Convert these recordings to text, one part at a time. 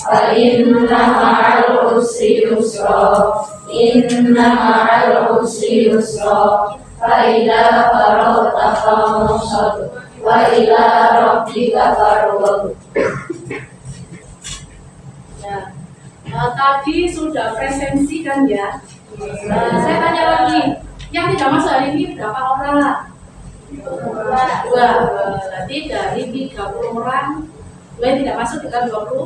فإن مع العسر يسرا إن مع العسر يسرا فإذا فرغت فانصب وإلى ربك فارغب. Tadi sudah presensi kan ya. Saya tanya lagi, yang tidak masuk hari ini berapa orang? Dua. Berarti dari 30 orang, dua yang tidak masuk dengan 28.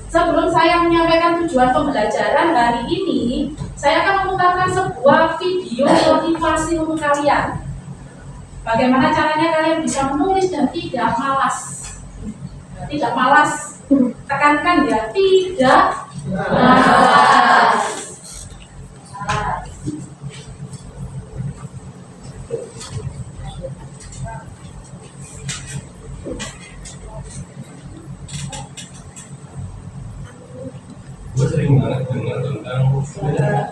Sebelum saya menyampaikan tujuan pembelajaran hari ini, saya akan memutarkan sebuah video motivasi untuk kalian. Bagaimana caranya kalian bisa menulis dan tidak malas. Tidak malas. Tekankan ya, tidak malas. Gue sering banget dengar tentang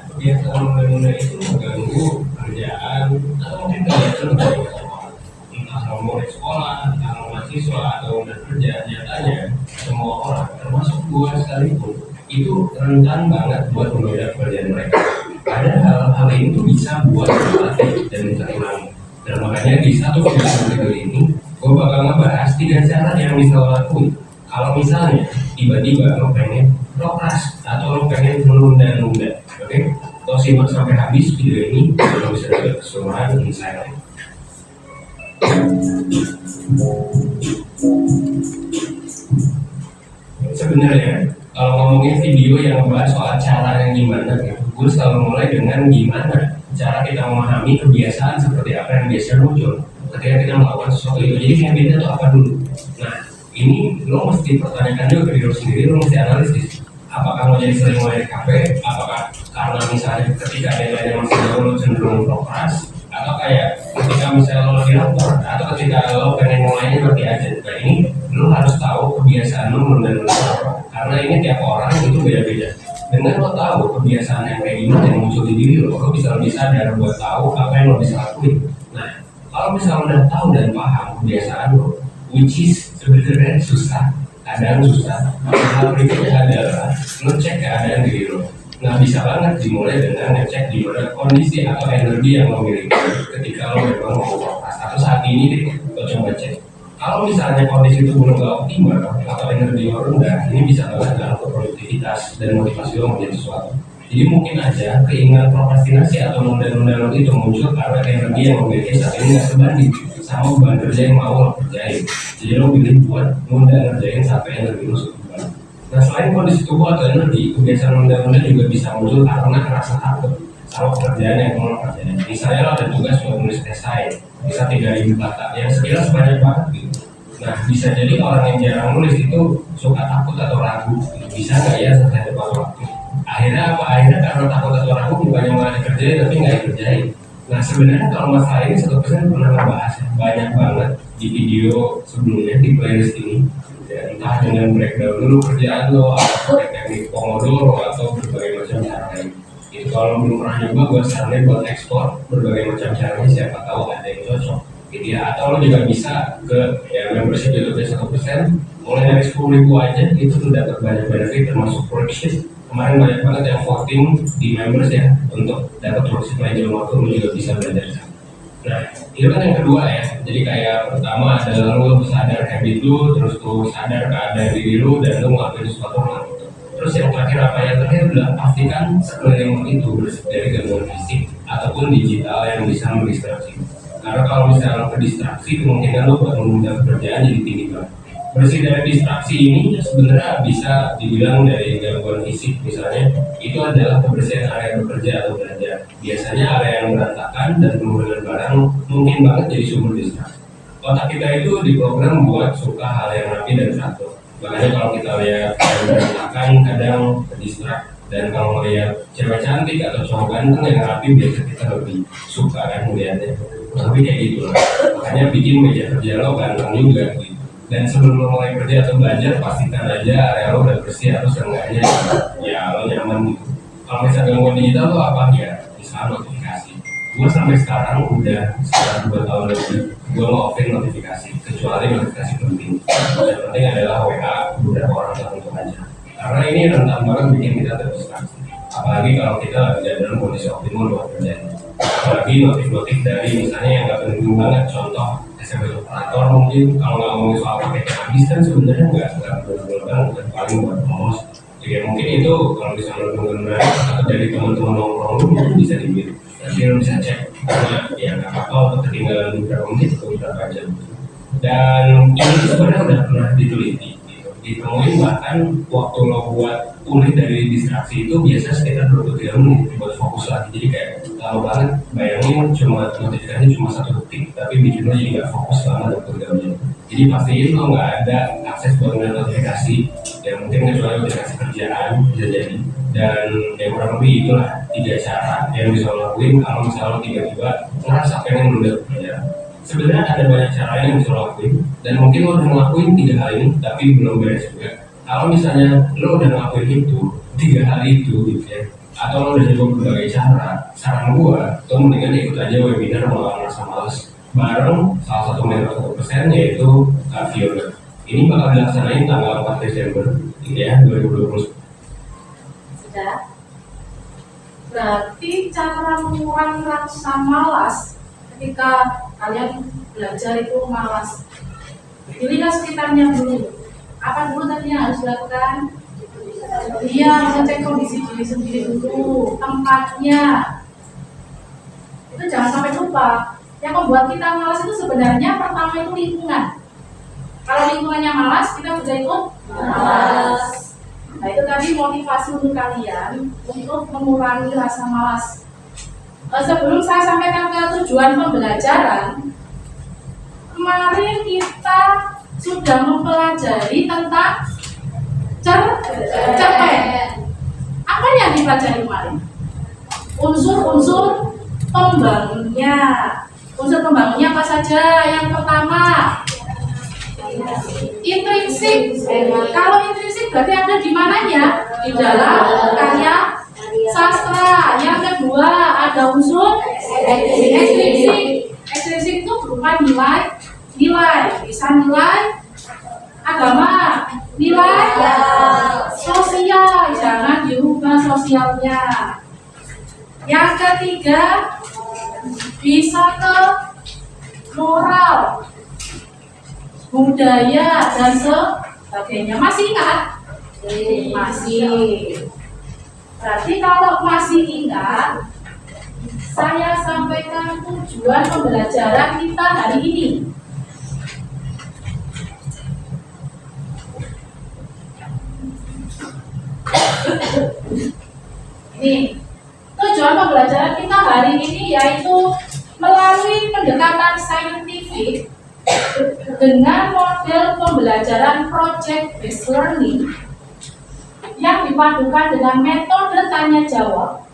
kebiasaan menunda itu mengganggu kerjaan atau mungkin kegiatan entah mau mulai sekolah, entah mau mahasiswa atau udah kerja. Nyatanya semua orang termasuk gue sekalipun itu rentan banget buat menunda pekerjaan mereka. Padahal hal ini tuh bisa buat berlatih dan terulang. Dan makanya di satu video ini gue bakal ngebahas 3 cara yang bisa lo lakuin kalau misalnya tiba-tiba lo pengen prokras atau lo pengen menunda-nunda. Oke? Lo simak sampai habis video ini lo bisa dapat keseluruhan insight. Sebenarnya kalau ngomongin video yang membahas soal cara yang gimana gitu, gue selalu mulai dengan gimana cara kita memahami kebiasaan seperti apa yang biasa muncul ketika kita melakukan sesuatu itu. Jadi habitnya itu apa dulu. Nah, ini lo mesti pertanyakan juga ke diri lo sendiri, lo mesti analisis. Apakah lo jadi sering mulai HP? Apakah karena misalnya ketika deadline yang masih jauh lo cenderung prokras? Atau kayak ketika misalnya lo lagi lapar? Atau ketika lo pengen mulainya berarti aja? Nah, ini lo harus tahu kebiasaan lo menunda-nunda apa. Karena ini tiap orang itu beda-beda. Dengan lo tahu kebiasaan yang kayak gimana yang muncul di diri lo bisa lebih sadar buat tahu apa yang lo bisa lakuin. Nah, kalau misalnya udah tahu dan paham kebiasaan lo, which is sebenarnya susah, kadang susah. Hal berikutnya adalah lo cek keadaan diri lo. Nah, bisa banget dimulai dengan ngecek di mana kondisi atau energi yang lo miliki ketika lo memang mau prokras atau saat ini deh, lo coba cek. Kalau misalnya kondisi itu belum optimal atau energi lo rendah, ini bisa banget dalam produktivitas dan motivasi lo menjadi sesuatu. Jadi mungkin aja keinginan prokrastinasi atau nunda-nunda lo itu muncul karena energi yang lo miliki saat ini nggak sebanding sama beban kerja yang mau lo kerjain. Jadi lo pilih buat nunda ngerjain sampai energi lo cukup. Nah, selain kondisi tubuh atau energi, kebiasaan nunda-nunda juga bisa muncul karena rasa takut sama pekerjaan yang mau lo kerjain. Misalnya lo ada tugas buat nulis esai, bisa 3.000 kata, yang sekilas banyak banget gitu. Nah, bisa jadi orang yang jarang nulis itu suka takut atau ragu, bisa nggak ya selesai tepat waktu. Akhirnya apa? Akhirnya karena takut atau ragu bukannya malah dikerjain tapi nggak dikerjain. Nah, sebenarnya kalau masalah ini 100% pernah ngebahas banyak banget di video sebelumnya di playlist ini. Ya, entah dengan breakdown dulu kerjaan lo, atau pakai teknik Pomodoro atau berbagai macam cara lain. Itu kalau belum pernah nyoba, gue saranin buat ekspor berbagai macam caranya, siapa tahu ada yang cocok. Gitu ya. Atau lo juga bisa ke membership YouTube 100%, mulai dari 10.000 aja, itu tuh dapat banyak benefit termasuk worksheet. Kemarin banyak banget yang voting di members ya untuk dapat worksheet main waktu, lo juga bisa belajar. Nah, itu kan yang kedua ya. Jadi kayak pertama adalah lo sadar habit lo, terus lo sadar keadaan diri lo dan lo ngelakuin sesuatu hal. Terus yang terakhir apa? Yang terakhir adalah pastikan sekeliling lo itu bersih dari gangguan fisik ataupun digital yang bisa mendistraksi. Karena kalau misalnya lo terdistraksi, kemungkinan lo buat menunda pekerjaan jadi tinggi banget. Bersih dari distraksi ini sebenarnya bisa dibilang dari gangguan fisik. Misalnya itu adalah kebersihan area bekerja atau belajar. Biasanya area yang berantakan dan penuh dengan barang mungkin banget jadi sumber distraksi. Otak kita itu diprogram buat suka hal yang rapi dan teratur. Makanya kalau kita lihat yang berantakan kadang terdistrak. Dan kalau lihat cewek cantik atau cowok ganteng yang rapi, biasa kita lebih suka kan melihatnya. Tapi kayak gitu lah. Makanya bikin meja kerja lo ganteng juga gitu. Dan sebelum lo mulai kerja atau belajar, pastikan aja area lo udah bersih atau seenggaknya ya lo nyaman gitu. Kalau misalnya gangguan digital lo apa ya? Misalnya notifikasi. Gue sampai sekarang udah sekitar 2 tahun lebih gue nge-offin notifikasi, kecuali notifikasi penting. Yang penting adalah WA beberapa orang tertentu aja. Karena ini rentan banget bikin kita terdistraksi. Apalagi kalau kita lagi dalam kondisi optimal buat kerjanya. Apalagi notif-notif dari misalnya yang nggak penting banget, contoh SMS operator mungkin kalau nggak ngomongin soal paketnya habis kan sebenarnya nggak benar-benar banget, paling buat promosi. Ya mungkin itu kalau misalnya benar-benar atau dari teman-teman nongkrong lu mungkin bisa dibilang. Nanti lu bisa cek karena ya nggak apa-apa untuk ketinggalan beberapa menit atau beberapa jam. Dan ini sebenarnya udah pernah diteliti. Ditemuin bahkan waktu lo buat pulih dari distraksi itu biasa sekitar 23 menit buat fokus lagi. Jadi kayak lama banget, bayangin cuma notifikasi cuma 1 detik tapi bikin lo jadi gak fokus selama 23 menit. Jadi pastiin lo gak ada akses buat ngeliat notifikasi yang mungkin kecuali notifikasi kerjaan bisa jadi. Dan yang kurang lebih itulah 3 cara yang bisa lo lakuin kalau misalnya lo tiba-tiba ngerasa pengen nunda kerjaan. Sebenarnya ada banyak cara yang bisa lo lakuin dan mungkin lo udah ngelakuin 3 hal ini tapi belum beres juga. Kalau misalnya lo udah ngelakuin itu 3 hal itu gitu ya, atau lo udah nyoba berbagai cara, saran gua lo mendingan ikut aja webinar melawan rasa males bareng salah satu mentor 1% yaitu Kak Fiona. Ini bakal dilaksanain tanggal 4 Desember gitu ya 2020. Sudah. Berarti cara mengurangi rasa malas ketika kalian belajar itu malas, dilihat sekitarnya dulu. Apa dulu tadi yang harus dilakukan? Iya, ngecek kondisi diri sendiri dulu, tempatnya. Itu jangan sampai lupa. Yang membuat kita malas itu sebenarnya pertama itu lingkungan. Kalau lingkungannya malas, kita juga ikut malas. Nah itu tadi motivasi untuk kalian untuk mengurangi rasa malas. Sebelum saya sampaikan ke tujuan pembelajaran, kemarin kita sudah mempelajari tentang cerpen. Apa yang dipelajari kemarin? Unsur-unsur pembangunnya. Unsur pembangunnya apa saja? Yang pertama, intrinsik. Kalau intrinsik berarti ada di mananya? Di dalam karya sastra. Yang kedua ada unsur ekstrinsik. Ekstrinsik itu berupa nilai, bisa nilai agama, nilai sosial, jangan diubah sosialnya. Yang ketiga bisa ke moral, budaya dan sebagainya. Masih ingat? Masih. Berarti kalau masih ingat, saya sampaikan tujuan pembelajaran kita hari ini. Ini tujuan pembelajaran kita hari ini yaitu melalui pendekatan saintifik dengan model pembelajaran project based learning yang dipadukan dengan metode tanya jawab,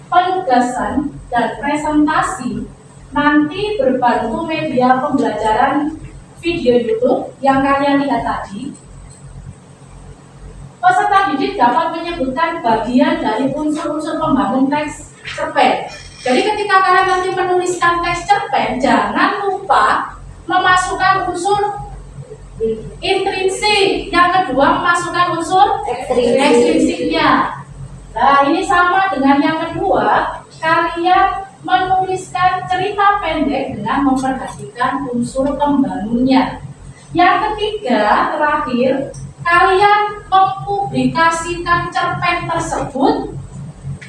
penugasan dan presentasi, nanti berbantu media pembelajaran video YouTube yang kalian lihat tadi. Peserta didik dapat menyebutkan bagian dari unsur-unsur pembangun teks cerpen. Jadi ketika kalian nanti menuliskan teks cerpen, jangan lupa memasukkan unsur intrinsik. Yang kedua memasukkan unsur ekstrinsiknya. Nah ini sama dengan yang kedua, kalian menuliskan cerita pendek dengan memperhatikan unsur pembangunnya. Yang ketiga, terakhir, kalian mempublikasikan cerpen tersebut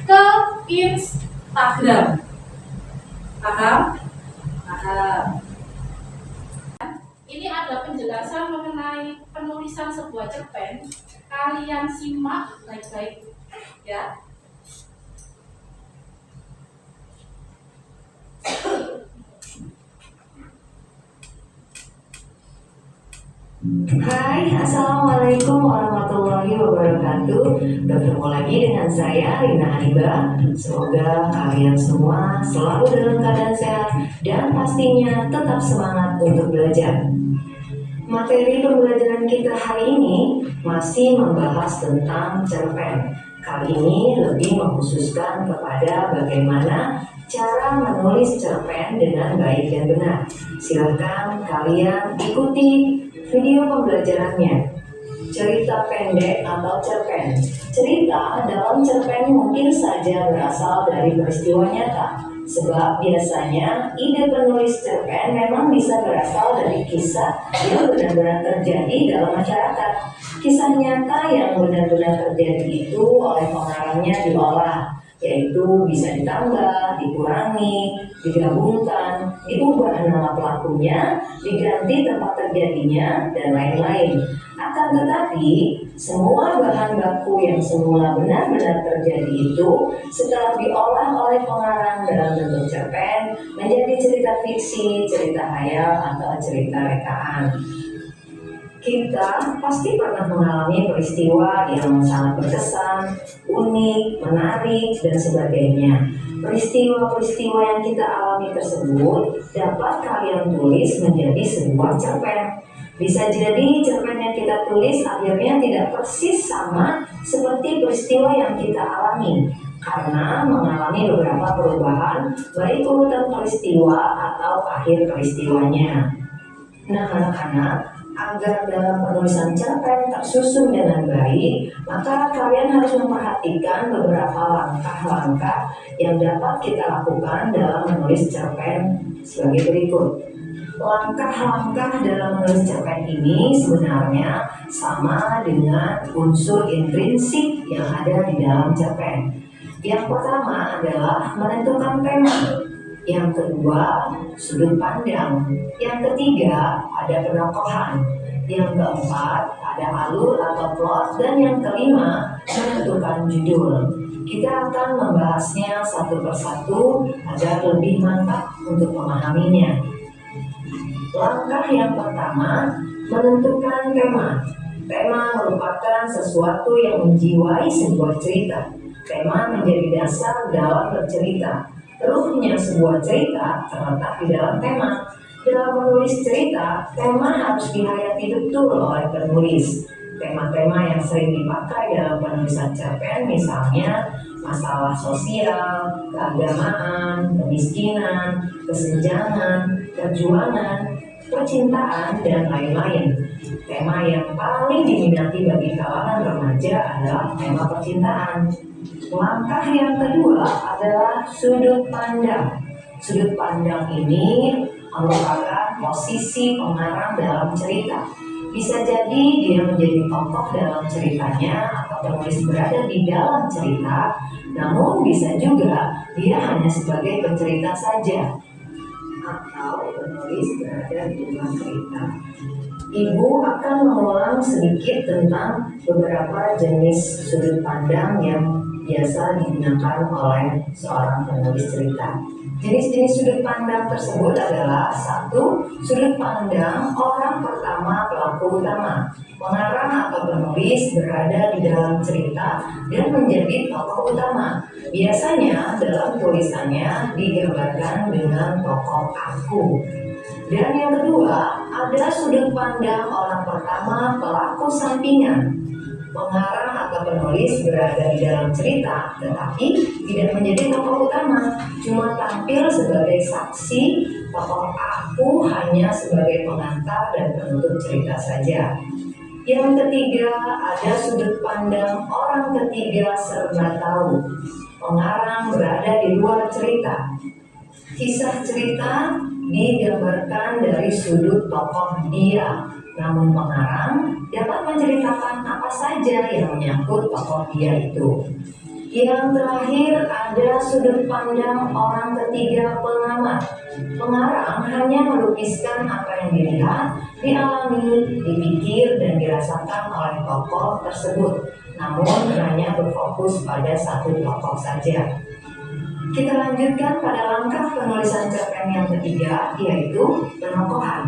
ke Instagram. Paham? Paham. Ini ada penjelasan mengenai penulisan sebuah cerpen. Kalian simak baik-baik ya. Hai, Assalamualaikum warahmatullahi wabarakatuh. Bertemu lagi dengan saya Rina Haniba. Semoga kalian semua selalu dalam keadaan sehat dan pastinya tetap semangat untuk belajar. Materi pembelajaran kita hari ini masih membahas tentang cerpen. Kali ini lebih mengkhususkan kepada bagaimana cara menulis cerpen dengan baik dan benar. Silahkan kalian ikuti video pembelajarannya. Cerita pendek atau cerpen. Cerita dalam cerpen mungkin saja berasal dari peristiwa nyata, sebab biasanya ide penulis cerpen memang bisa berasal dari kisah yang benar-benar terjadi dalam masyarakat. Kisah nyata yang benar-benar terjadi itu oleh pengarangnya diolah, yaitu bisa ditambah, dikurangi, digabungkan, diubah nama pelakunya, diganti tempat terjadinya, dan lain-lain. Akan tetapi, semua bahan baku yang semula benar-benar terjadi itu setelah diolah oleh pengarang dalam bentuk cerpen menjadi cerita fiksi, cerita hayal, atau cerita rekaan. Kita pasti pernah mengalami peristiwa yang sangat berkesan, unik, menarik, dan sebagainya. Peristiwa-peristiwa yang kita alami tersebut dapat kalian tulis menjadi sebuah cerpen. Bisa jadi cerpen yang kita tulis akhirnya tidak persis sama seperti peristiwa yang kita alami, karena mengalami beberapa perubahan baik urutan peristiwa atau akhir peristiwanya. Nah, anak-anak, agar dalam penulisan cerpen tersusun dengan baik, maka kalian harus memperhatikan beberapa langkah-langkah yang dapat kita lakukan dalam menulis cerpen sebagai berikut. Langkah-langkah dalam menulis cerpen ini sebenarnya sama dengan unsur intrinsik yang ada di dalam cerpen. Yang pertama adalah menentukan tema. Yang kedua, sudut pandang. Yang ketiga, ada penokohan. Yang keempat, ada alur atau plot. Dan yang kelima, menentukan judul. Kita akan membahasnya satu persatu agar lebih mantap untuk memahaminya. Langkah yang pertama, menentukan tema. Tema merupakan sesuatu yang menjiwai sebuah cerita. Tema menjadi dasar dalam bercerita. Ruhnya sebuah cerita terletak di dalam tema. Dalam menulis cerita, tema harus dihayati betul oleh penulis. Tema-tema yang sering dipakai dalam penulisan cerpen misalnya masalah sosial, keagamaan, kemiskinan, kesenjangan, perjuangan, percintaan, dan lain-lain. Tema yang paling diminati bagi kalangan remaja adalah tema percintaan. Langkah yang kedua adalah sudut pandang. Sudut pandang ini merupakan posisi pengarang dalam cerita. Bisa jadi dia menjadi tokoh dalam ceritanya atau penulis berada di dalam cerita, namun bisa juga dia hanya sebagai pencerita saja atau penulis berada di dalam cerita. Ibu akan mengulang sedikit tentang beberapa jenis sudut pandang yang biasa digunakan oleh seorang penulis cerita. Jenis-jenis sudut pandang tersebut adalah: satu, sudut pandang orang pertama pelaku utama. Pengarang atau penulis berada di dalam cerita dan menjadi tokoh utama. Biasanya dalam tulisannya digambarkan dengan tokoh aku. Dan yang kedua, ada sudut pandang orang pertama pelaku sampingan. Pengarang atau penulis berada di dalam cerita, tetapi tidak menjadi tokoh utama, cuma tampil sebagai saksi. Tokoh aku hanya sebagai pengantar dan penutup cerita saja. Yang ketiga, ada sudut pandang orang ketiga serba tahu. Pengarang berada di luar cerita. Kisah cerita digambarkan dari sudut tokoh dia, namun pengarang dapat menceritakan apa saja yang menyangkut tokoh dia itu. Yang terakhir, ada sudut pandang orang ketiga pengamat. Pengarang hanya melukiskan apa yang dilihat, dialami, dipikir, dan dirasakan oleh tokoh tersebut, namun hanya berfokus pada satu tokoh saja. Kita lanjutkan pada langkah penulisan cerpen yang ketiga, yaitu penokohan.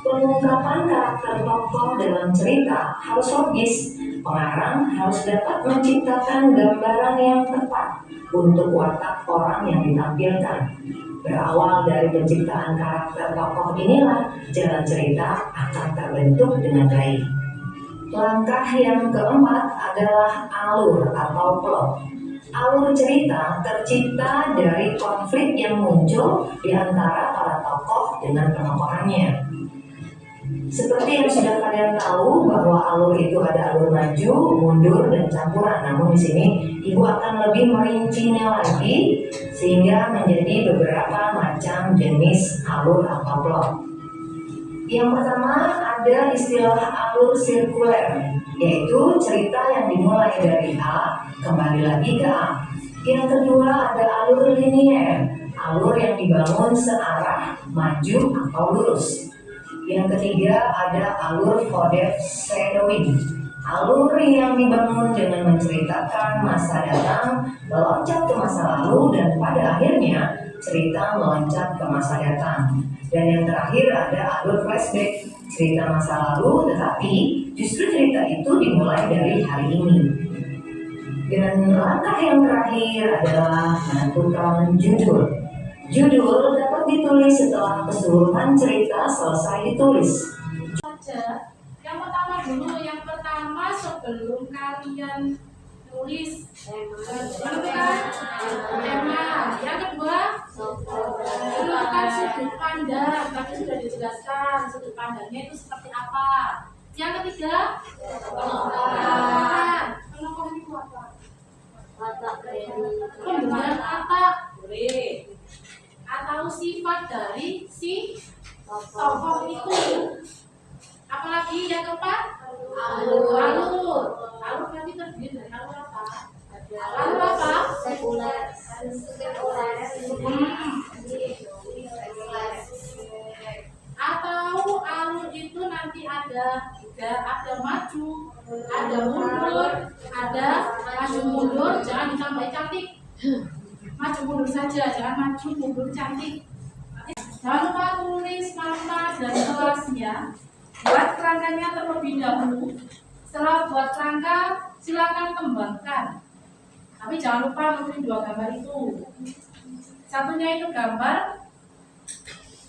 Pengungkapan karakter tokoh dalam cerita harus logis. Pengarang harus dapat menciptakan gambaran yang tepat untuk watak orang yang ditampilkan. Berawal dari penciptaan karakter tokoh inilah jalan cerita akan terbentuk dengan baik. Langkah yang keempat adalah alur atau plot. Alur cerita tercipta dari konflik yang muncul di antara para tokoh dengan penokohannya. Seperti yang sudah kalian tahu bahwa alur itu ada alur maju, mundur, dan campuran. Namun di sini Ibu akan lebih merincinya lagi sehingga menjadi beberapa macam jenis alur atau plot. Yang pertama ada istilah alur sirkuler, yaitu cerita yang dimulai dari A kembali lagi ke A. Yang kedua ada alur linier, alur yang dibangun searah maju atau lurus. Yang ketiga ada alur foreshadowing, alur yang dibangun dengan menceritakan masa datang, meloncat ke masa lalu, dan pada akhirnya cerita meloncat ke masa datang. Dan yang terakhir ada alur flashback, cerita masa lalu tetapi justru cerita itu dimulai dari hari ini. Dan langkah yang terakhir adalah menentukan judul. Judul dapat ditulis setelah keseluruhan cerita selesai ditulis. Saja. Yang pertama sebelum kalian tulis tentukan tema. Yang kedua tentukan sudut pandang. Tadi sudah dijelaskan sudut pandangnya itu seperti apa. Yang ketiga penokohan itu apa? Pembentukan kata boleh atau sifat dari si tokoh itu. Apalagi yang keempat alur berarti terdiri dari alur apa? Alur apa? Sekuler. Atau alur itu nanti ada maju, ada mundur, ada maju mundur, jangan ditambah cantik. Maju mundur saja, jangan maju mundur cantik. Jangan lupa tulis nama dan kelasnya. Buat kerangkanya terlebih dahulu. Setelah buat kerangka, silakan kembangkan. Tapi jangan lupa nulis 2 gambar itu. Satunya itu gambar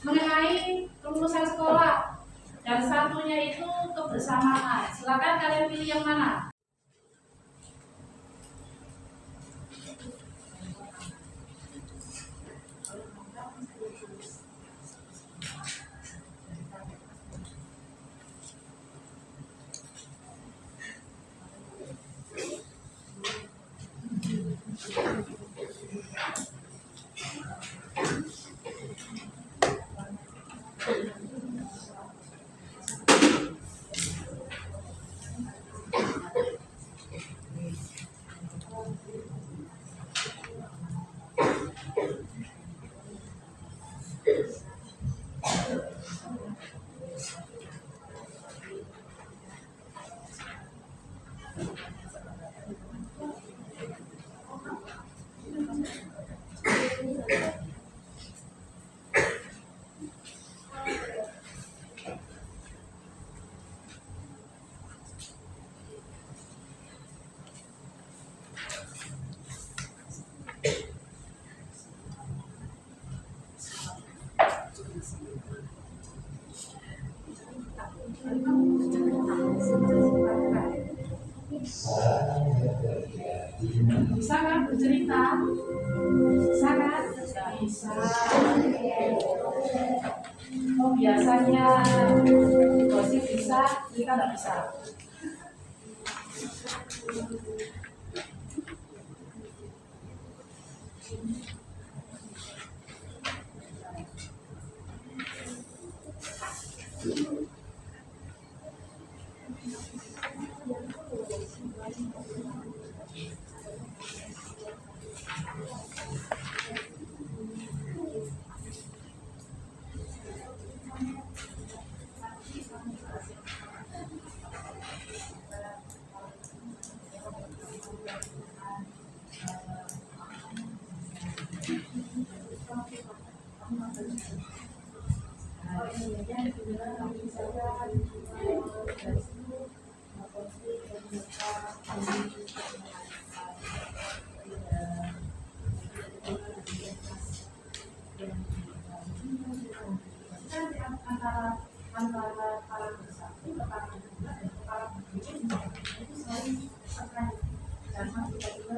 mengenai kelulusan sekolah, dan satunya itu kebersamaan. Silakan kalian pilih yang mana. Bisa kan bercerita? Bisa kan? Bisa. Oh biasanya gosip bisa, kita nggak bisa. Antara para bersatu, para berdua, dan para berbicara itu selalu terkait, karena tiba-tiba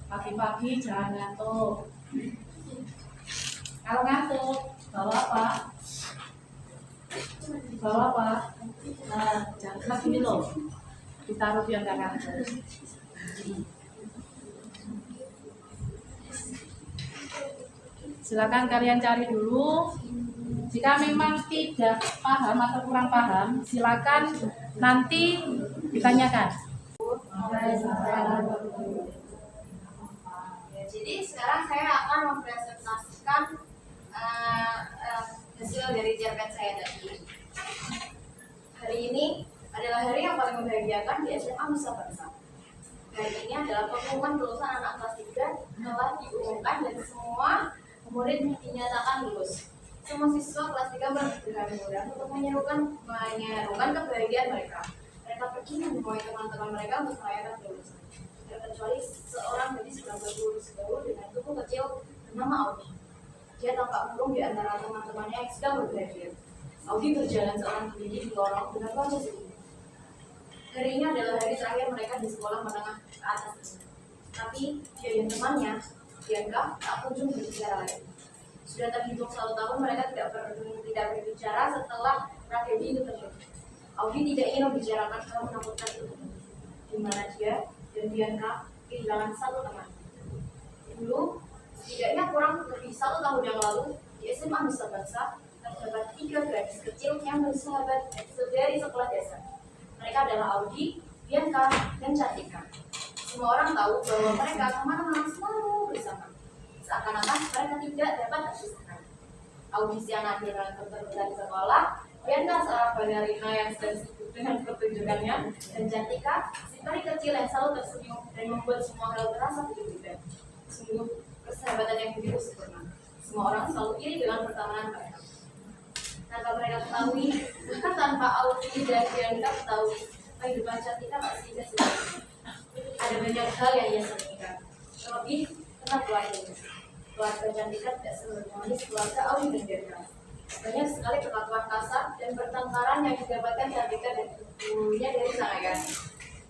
Pagi-pagi jangan ngantuk. Kalau ngantuk, bawa apa? Bawa apa? Nah, jangan gini loh. Ditaruh biar nggak ngantuk. Silakan kalian cari dulu. Jika memang tidak paham atau kurang paham, silakan nanti ditanyakan. Jadi sekarang saya akan mempresentasikan hasil dari cerpen saya tadi. Hari ini adalah hari yang paling membahagiakan di SMA Nusa Bangsa. Hari ini adalah pengumuman lulusan anak kelas 3 telah diumumkan dan semua murid dinyatakan lulus. Semua siswa kelas 3 berhamburan untuk menyerukan kebahagiaan mereka. Mereka pergi membawa teman-teman mereka untuk merayakan kelulusan. Terkecuali seorang gadis berambut lurus gaul dengan tubuh kecil bernama Audi. Dia tampak murung di antara teman-temannya yang sedang berbahagia. Audi berjalan seorang diri di lorong dengan wajah sedih. Hari ini adalah hari terakhir mereka di sekolah menengah ke atas ini. Tapi dia dan temannya, Bianca, tak kunjung berbicara lagi. Sudah terhitung 1 tahun mereka tidak berbicara setelah tragedi itu terjadi. Audi tidak ingin membicarakan hal menakutkan itu, di mana dia dan Bianca kehilangan satu teman. Dulu, setidaknya kurang lebih 1 tahun yang lalu, di SMA Nusa Bangsa terdapat 3 gadis kecil yang bersahabat dari sekolah desa. Mereka adalah Audi, Bianca, dan Cantika. Semua orang tahu bahwa mereka kemana-mana selalu bersama. Seakan-akan mereka tidak dapat terpisahkan. Audi si anak dengan keterusan sekolah, Bianca seorang balerina yang sedang sibuk dengan pertunjukannya, dan Cantika si peri kecil yang selalu tersenyum dan membuat semua hal terasa berbeda. Sungguh persahabatan yang begitu sempurna. Semua orang selalu iri dengan pertemanan mereka. Tanpa mereka ketahui, bahkan tanpa Audi dan Bianca ketahui, kehidupan Cantika tak sia-sia. Ada banyak hal yang ia sembunyikan, terlebih tentang keluarganya. Keluarga Cantika tidak seharmonis keluarga Audi dan Bianca. Banyak sekali perlakuan kasar dan pertengkaran yang didapatkan Cantika dan ibunya dari sang ayah.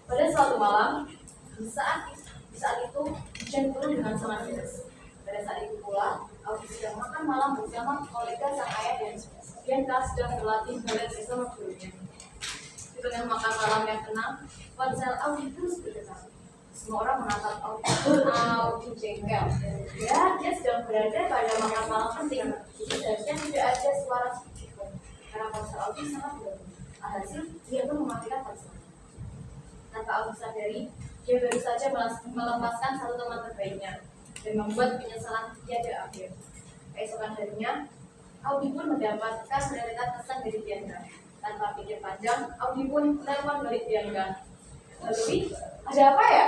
Pada suatu malam, di saat itu hujan turun dengan sangat deras. Pada saat itu pula, Audi sedang makan malam bersama kolega sang ayah dan Bianca sedang berlatih balet bersama gurunya. Di tengah makan malam yang tenang, ponsel Audi terus bergetar. Semua orang menatap Audi jengkel. Ya, dia sedang berada pada makan malam penting. Jadi seharusnya tidak ada suara sedikit pun. Karena ponsel Audi sangat berbunyi. Alhasil, dia pun mematikan ponsel. Tanpa Audi sadari, dia baru saja melepaskan satu teman terbaiknya dan membuat penyesalan tiada akhir. Keesokan harinya, Audi pun mendapatkan deretan pesan dari Bianca. Tanpa pikir panjang, Audi pun telepon balik Bianca. Lalu, ada apa ya?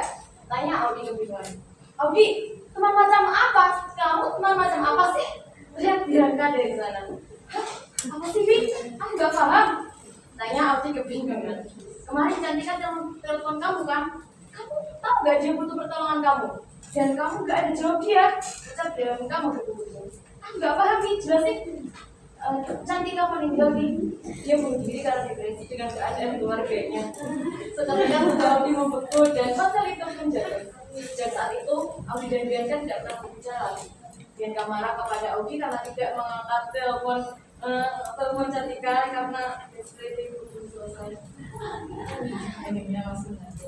Tanya Audi kebingungan. Audi, teman macam apa? Kamu teman macam apa sih? Teriak Bianca dari sana. Hah? Apa sih, Bi? Aku gak paham. Tanya Audi kebingungan. Kemarin Cantika telepon kamu kan? Kamu tahu gak dia butuh pertolongan kamu? Dan kamu gak ada jawab dia. Ucap Bianca begitu. Aku gak paham, Bi. Jelasin. Cantika meninggal, Bi. Dia bunuh diri karena depresi dengan keadaan keluarganya. Seketika Audi membeku dan ponsel itu pun jatuh. Sejak saat itu, Audi dan Bianca tidak pernah berbicara lagi. Bianca marah kepada Audi karena tidak mengangkat telepon Cantika karena depresi belum selesai. Ininya langsung aja.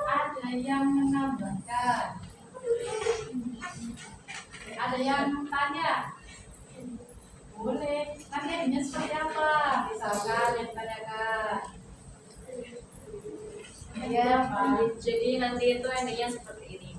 Ada yang menambahkan? Ada yang tanya? Boleh. Nanti adanya seperti apa? Misalkan yang tanyakan. Ya, jadi nanti itu endingnya seperti ini.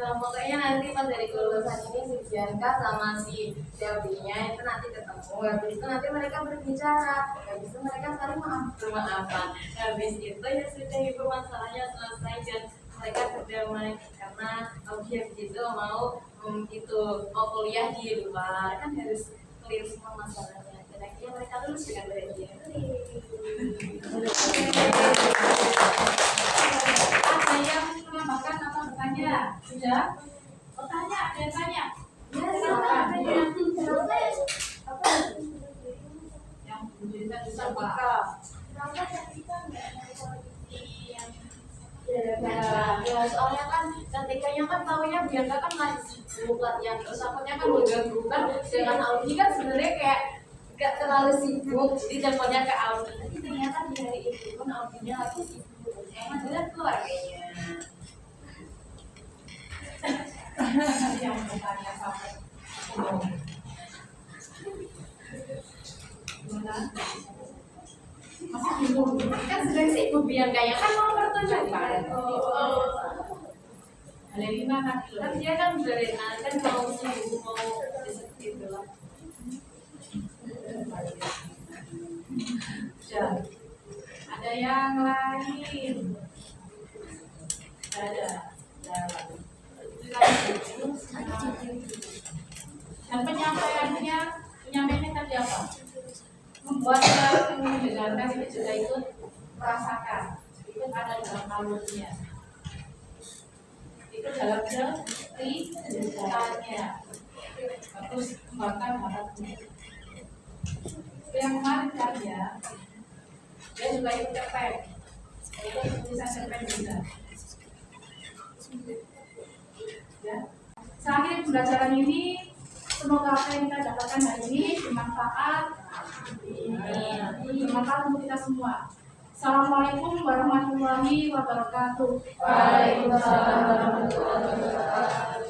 Pokoknya nanti pas dari kelulusan ini si Bianca sama si Selby-nya itu nanti ketemu. Habis itu nanti mereka berbicara. Habis itu mereka saling maafan. Habis itu ya sudah ibu masalahnya selesai dan mereka berdamai karena dia begitu mau mau kuliah di luar kan harus clear semua masalahnya. Dan akhirnya mereka lulus dengan bahagia. Ada yang menambahkan atau bertanya? Sudah? Bertanya, ada yang tanya? Ya, silakan. Yang bisa apa? Ya, soalnya kan ketikanya kan tahunya Bianca kan masih sibuk latihan terus takutnya kan berubah dengan Audi kan sebenarnya kayak gak terlalu sibuk jadi teleponnya ke Audi tapi ternyata di hari itu pun Audinya lagi sibuk emang jelas keluar kayaknya. Yang bertanya sampai gimana? Masih bingung. Kan sedang sibuk Biancanya kan mau pertunjukan. Ada gimana? Kan dia kan berenang kan mau sibuk mau gitu lah. Ada yang lain? Ada. Dan penyampaiannya tadi apa? Membuat yang mendengarkan itu juga ikut merasakan, itu ada dalam alurnya, itu dalam ceritanya. Terus kembangkan baratnya. Yang kemarin kan ya, dia juga ikut cerpen, itu tulisan cerpen juga. Ya. Seakhir pembelajaran ini, semoga apa yang kita dapatkan hari ini bermanfaat untuk kita semua. Assalamualaikum warahmatullahi wabarakatuh. Waalaikumsalam warahmatullahi wabarakatuh.